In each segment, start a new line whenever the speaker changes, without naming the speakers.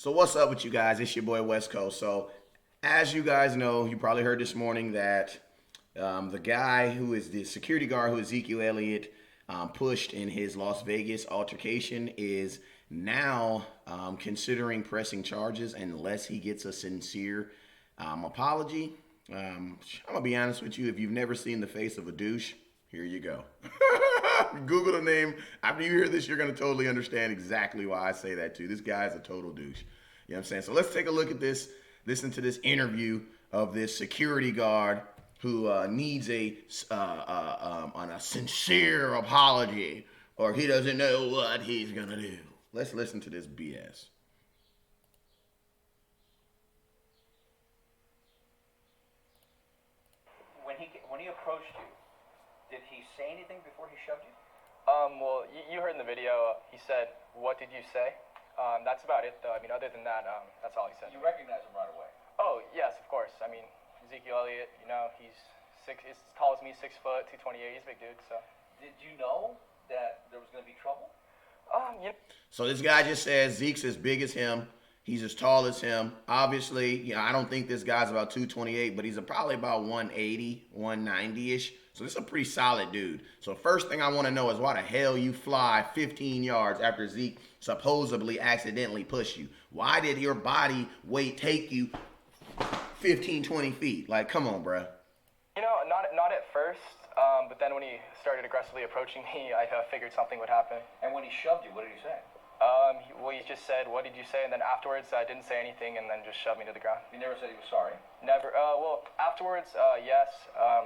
So what's up with you guys? It's your boy West Coast. So as you guys know, you probably heard this morning that the guy who is the security guard who Ezekiel Elliott pushed in his Las Vegas altercation is now considering pressing charges unless he gets a sincere apology. I'm gonna be honest with you. If you've never seen the face of a douche, here you go. Google the name. After you hear this, you're gonna totally understand exactly why I say that too. This guy's a total douche. You know what I'm saying? So let's take a look at this. Listen to this interview of this security guard who needs a sincere apology, or he doesn't know what he's gonna do. Let's listen to this BS.
When he approached you, did he say anything before he shoved you?
Well, you heard in the video, he said, "What did you say?" That's about it, though. I mean, other than that, that's all he said.
You recognize him right away.
Oh, yes, of course. I mean, Ezekiel Elliott, he's as tall as me, 6 foot, 228. He's a big dude, so.
Did you know that there was going to be trouble?
You
So this guy just says Zeke's as big as him. He's as tall as him. Obviously, I don't think this guy's about 228, but he's probably about 180, 190-ish. So this is a pretty solid dude. So first thing I want to know is why the hell you fly 15 yards after Zeke supposedly accidentally pushed you? Why did your body weight take you 15, 20 feet? Like, come on, bruh.
not at first, but then when he started aggressively approaching me, I figured something would happen.
And when he shoved you, what did he say?
He just said, "What did you say?" And then afterwards, I didn't say anything, and then just shoved me to the ground.
He never said he was sorry?
Never. Well, afterwards, yes,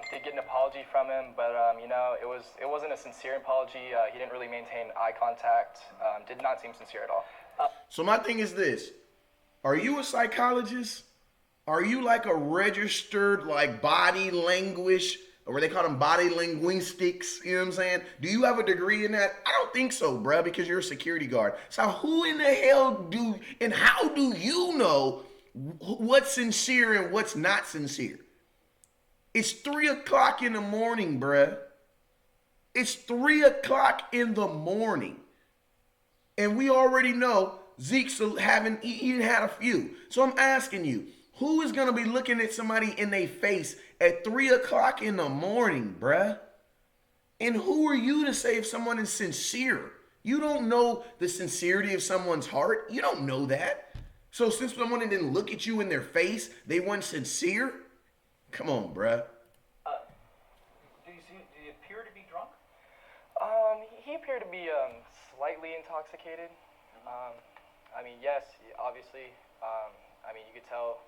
did get an apology from him, but it wasn't a sincere apology. He didn't really maintain eye contact. Did not seem sincere at all.
So my thing is this. Are you a psychologist? Are you like a registered like body language, or they call them body linguistics, you know what I'm saying? Do you have a degree in that? I don't think so, bruh, because you're a security guard. So who in the hell and how do you know what's sincere and what's not sincere? It's 3 o'clock in the morning, bruh. It's 3 o'clock in the morning. And we already know Zeke's he had a few. So I'm asking you, who is going to be looking at somebody in their face at 3 o'clock in the morning, bruh? And who are you to say if someone is sincere? You don't know the sincerity of someone's heart. You don't know that. So since someone didn't look at you in their face, they weren't sincere? Come on, bruh.
Did he appear to be drunk?
He appeared to be slightly intoxicated. Yes, obviously. You could tell.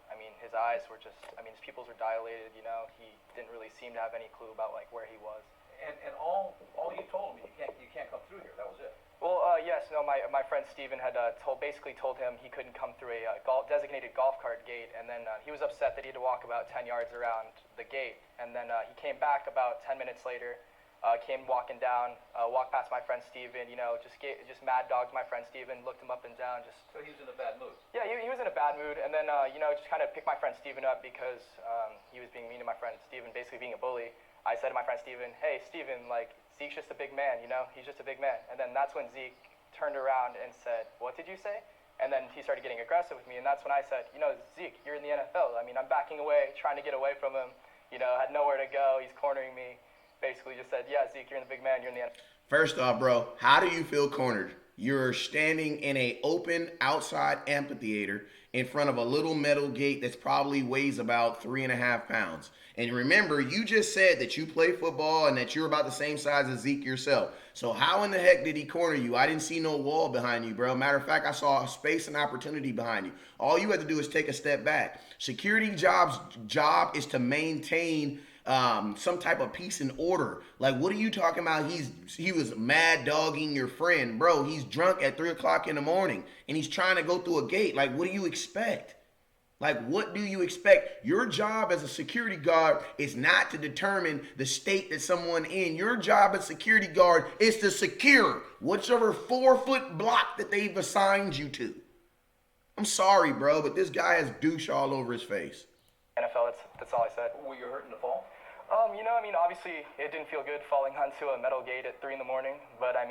His eyes were just. His pupils were dilated. He didn't really seem to have any clue about like where he was.
And all you told him, you can't come through here. That was it.
Well, yes, no. My friend Steven had basically told him he couldn't come through a designated golf cart gate, and then he was upset that he had to walk about 10 yards around the gate, and then he came back about 10 minutes later. Came walking down, walked past my friend Steven, just mad dogged my friend Steven, looked him up and down, just.
So he was in a bad mood?
Yeah, he was in a bad mood, and then, just kind of picked my friend Steven up because he was being mean to my friend Steven, basically being a bully. I said to my friend Steven, "Hey, Steven, Zeke's just a big man, he's just a big man." And then that's when Zeke turned around and said, "What did you say?" And then he started getting aggressive with me, and that's when I said, "Zeke, you're in the NFL. I'm backing away, trying to get away from him, had nowhere to go, he's cornering me." Basically just said, "Yeah, Zeke, you're in the big man, you're in the end."
First off, bro, how do you feel cornered? You're standing in a open outside amphitheater in front of a little metal gate that's probably weighs about 3.5 pounds. And remember, you just said that you play football and that you're about the same size as Zeke yourself. So how in the heck did he corner you? I didn't see no wall behind you, bro. Matter of fact, I saw space and opportunity behind you. All you had to do is take a step back. Security job's job is to maintain some type of peace and order. Like, what are you talking about? He was mad dogging your friend, bro. He's drunk at 3 o'clock in the morning and he's trying to go through a gate. Like, what do you expect? What do you expect? Your job as a security guard is not to determine the state that someone in. Your job as security guard is to secure whichever 4-foot block that they've assigned you to. I'm sorry, bro, but this guy has douche all over his face.
NFL, that's all I said.
Were you hurt in the fall?
Obviously it didn't feel good falling onto a metal gate at 3 in the morning, but I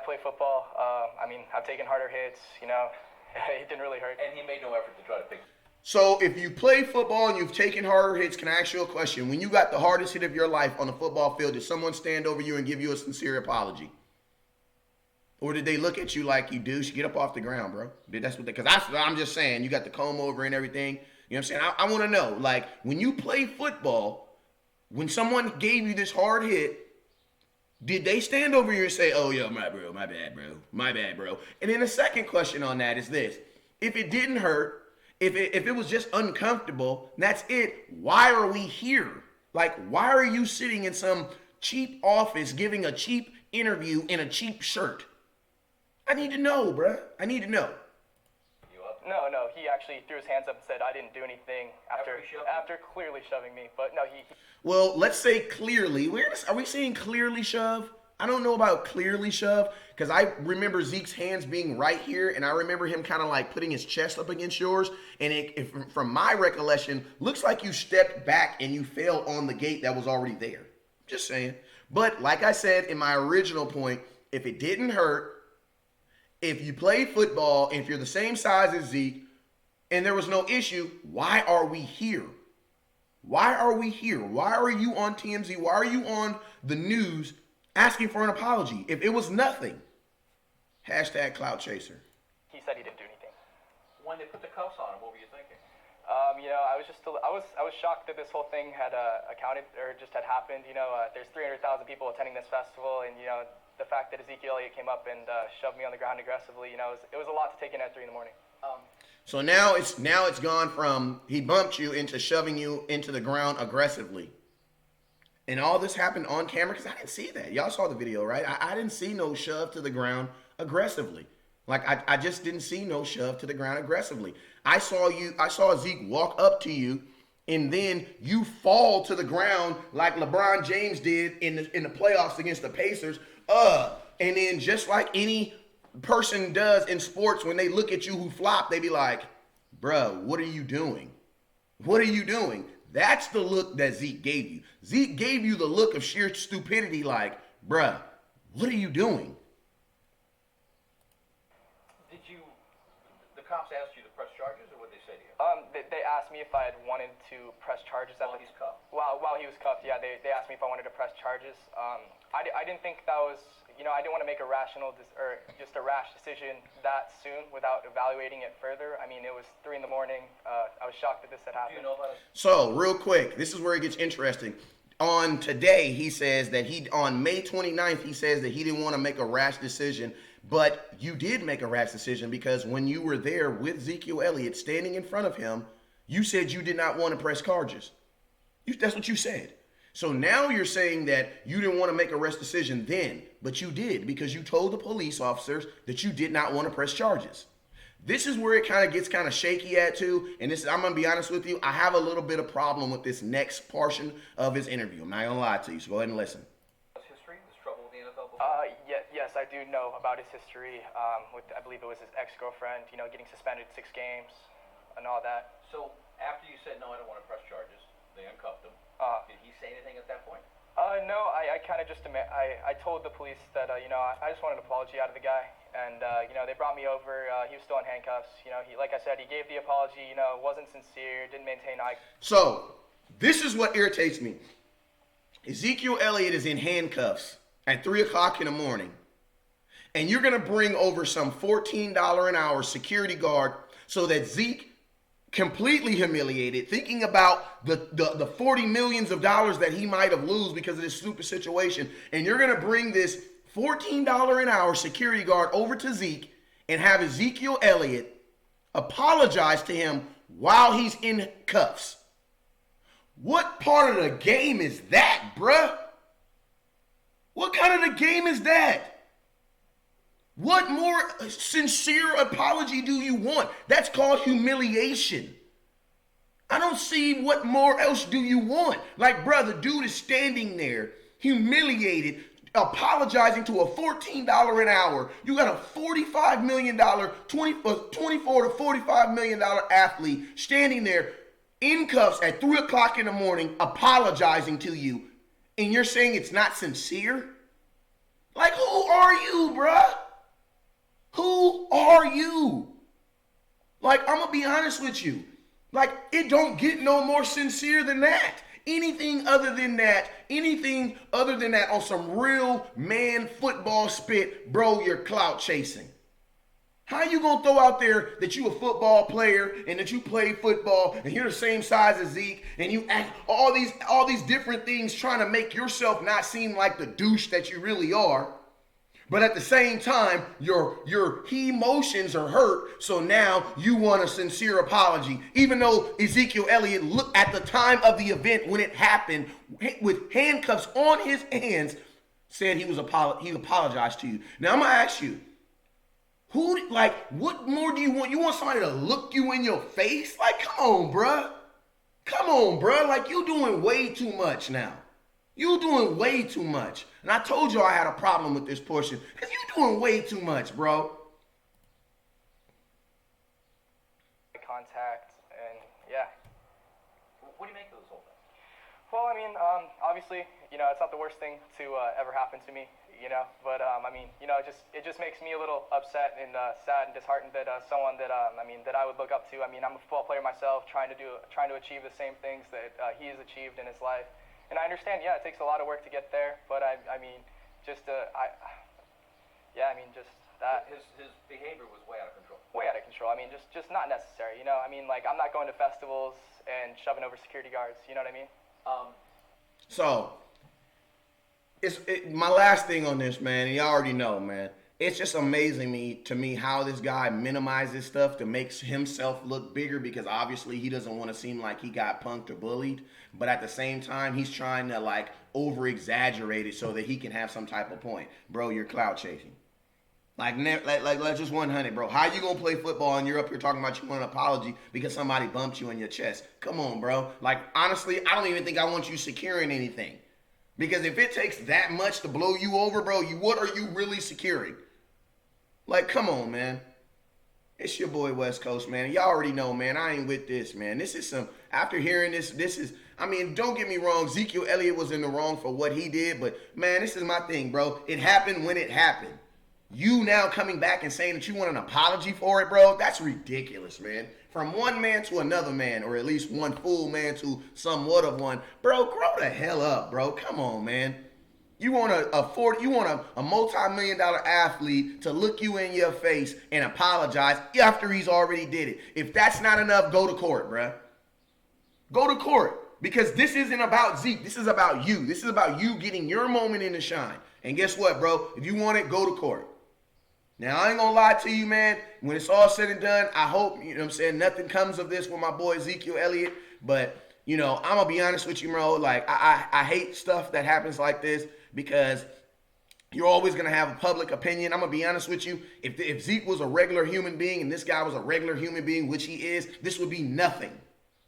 play football. I've taken harder hits, It didn't really hurt.
And he made no effort to try to fix it.
So if you play football and you've taken harder hits, can I ask you a question? When you got the hardest hit of your life on the football field, did someone stand over you and give you a sincere apology? Or did they look at you like, you douche, get up off the ground, bro? That's what because I'm just saying, you got the comb over and everything. You know what I'm saying? I want to know, like, when you play football, when someone gave you this hard hit, did they stand over you and say, oh, yo, my bad, bro? And then the second question on that is this. If it didn't hurt, if it was just uncomfortable, that's it, why are we here? Like, why are you sitting in some cheap office giving a cheap interview in a cheap shirt? I need to know, bruh. I need to know.
You up?
No, he actually threw his hands up and said I didn't do anything after clearly shoving me. But no, he
Well, let's say clearly. Are we saying clearly shove? I don't know about clearly shove because I remember Zeke's hands being right here, and I remember him kind of like putting his chest up against yours. And from my recollection, looks like you stepped back and you fell on the gate that was already there. Just saying. But like I said in my original point, if it didn't hurt, if you play football, if you're the same size as Zeke, and there was no issue, why are we here? Why are we here? Why are you on TMZ? Why are you on the news asking for an apology? If it was nothing, hashtag clout chaser.
He said he didn't do anything.
When they put the cuffs on him, what were you thinking?
I was shocked that this whole thing had accounted or just had happened. There's 300,000 people attending this festival, and the fact that Ezekiel Elliott came up and shoved me on the ground aggressively, it was a lot to take in at 3 a.m.
So now it's gone from he bumped you into shoving you into the ground aggressively. And all this happened on camera because I didn't see that. Y'all saw the video, right? I didn't see no shove to the ground aggressively. Like I just didn't see no shove to the ground aggressively. I saw Zeke walk up to you, and then you fall to the ground like LeBron James did in the playoffs against the Pacers. And then just like any person does in sports, when they look at you who flop, they be like, bruh, what are you doing? What are you doing? That's the look that Zeke gave you. Zeke gave you the look of sheer stupidity like, bruh, what are you doing?
The cops asked you to press charges, or what they say to you?
They asked me if I had wanted to press charges
While he's cuffed.
While he was cuffed, yeah. They asked me if I wanted to press charges. I didn't think that was, I didn't want to make a rash decision that soon without evaluating it further. I mean, it was 3 a.m. I was shocked that this had happened.
Do you know about it?
So, real quick, this is where it gets interesting. On today, he says that on May 29th, he says that he didn't want to make a rash decision, but you did make a rash decision because when you were there with Ezekiel Elliott standing in front of him, you said you did not want to press charges. That's what you said. So now you're saying that you didn't want to make a rash decision then, but you did because you told the police officers that you did not want to press charges. This is where it kind of gets kind of shaky at too, and I'm going to be honest with you, I have a little bit of problem with this next portion of his interview. I'm not going to lie to you, so go ahead and listen.
History, this trouble with the NFL before?
Yes, I do know about his history with, I believe it was his ex-girlfriend, getting suspended 6 games and all that.
So after you said, no, I don't want to press charges, they uncuffed him. Did he say anything at that point?
No, I kind of just, I told the police that, I just wanted an apology out of the guy. And, they brought me over. He was still in handcuffs. Like I said, he gave the apology, wasn't sincere, didn't maintain eye.
So, this is what irritates me. Ezekiel Elliott is in handcuffs at 3 o'clock in the morning. And you're going to bring over some $14 an hour security guard so that Zeke, completely humiliated, thinking about the $40 million that he might have lose because of this stupid situation. And you're going to bring this $14 an hour security guard over to Zeke and have Ezekiel Elliott apologize to him while he's in cuffs. What part of the game is that, bruh? What kind of the game is that? What more sincere apology do you want? That's called humiliation. I don't see what more else do you want. Like, brother, dude is standing there, humiliated, apologizing to a $14 an hour. You got a $45 million, 24 to $45 million athlete standing there in cuffs at 3 o'clock in the morning apologizing to you, and you're saying it's not sincere? Like, who are you, bruh? Who are you? Like, I'm gonna be honest with you. Like, it don't get no more sincere than that. Anything other than that on some real man football spit, bro, you're clout chasing. How you gonna throw out there that you a football player and that you play football and you're the same size as Zeke and you act all these different things trying to make yourself not seem like the douche that you really are, but at the same time your emotions are hurt, so now you want a sincere apology, even though Ezekiel Elliott looked at the time of the event when it happened with handcuffs on his hands, said he apologized to you. Now I'm gonna ask you. What more do you want? You want somebody to look you in your face? Like, come on, bruh. Come on, bruh. Like, you doing way too much now. You doing way too much. And I told you I had a problem with this portion. Because you doing way too much, bro.
Contact, and yeah.
What do you make of this whole thing?
Well, I mean, obviously, it's not the worst thing to ever happen to me, but I mean, it just makes me a little upset and sad and disheartened that someone that that I would look up to. I mean, I'm a football player myself, trying to achieve the same things that he has achieved in his life. And I understand, yeah, it takes a lot of work to get there, but I mean, just that.
His behavior was way out of control.
Way out of control. I mean, just not necessary. I mean, like, I'm not going to festivals and shoving over security guards. You know what I mean?
So, my last thing on this, man, and you already know, man. It's just amazing to me how this guy minimizes stuff to make himself look bigger, because obviously he doesn't want to seem like he got punked or bullied. But at the same time, he's trying to like over exaggerate it so that he can have some type of point. Bro, you're clout chasing. Like let's just 100, bro. How you gonna play football and you're up here talking about you want an apology because somebody bumped you in your chest? Come on, bro. Like, honestly, I don't even think I want you securing anything. Because if it takes that much to blow you over, bro, what are you really securing? Like, come on, man. It's your boy West Coast, man. Y'all already know, man. I ain't with this, man. This is after hearing this is, I mean, don't get me wrong. Ezekiel Elliott was in the wrong for what he did. But, man, this is my thing, bro. It happened when it happened. You now coming back and saying that you want an apology for it, bro, that's ridiculous, man. From one man to another man, or at least one full man to somewhat of one. Bro, grow the hell up, bro. Come on, man. You want a multi-million-dollar athlete to look you in your face and apologize after he's already did it. If that's not enough, go to court, bro. Go to court. Because this isn't about Zeke. This is about you. This is about you getting your moment in the shine. And guess what, bro? If you want it, go to court. Now, I ain't gonna lie to you, man. When it's all said and done, I hope, nothing comes of this with my boy Ezekiel Elliott. But, I'm gonna be honest with you, bro. Like, I hate stuff that happens like this because you're always gonna have a public opinion. I'm gonna be honest with you. If Zeke was a regular human being and this guy was a regular human being, which he is, this would be nothing.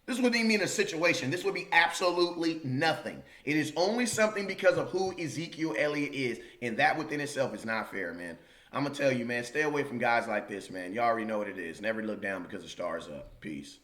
This wouldn't even be a situation. This would be absolutely nothing. It is only something because of who Ezekiel Elliott is. And that within itself is not fair, man. I'm going to tell you, man, stay away from guys like this, man. You already know what it is. Never look down because the star's up. Peace.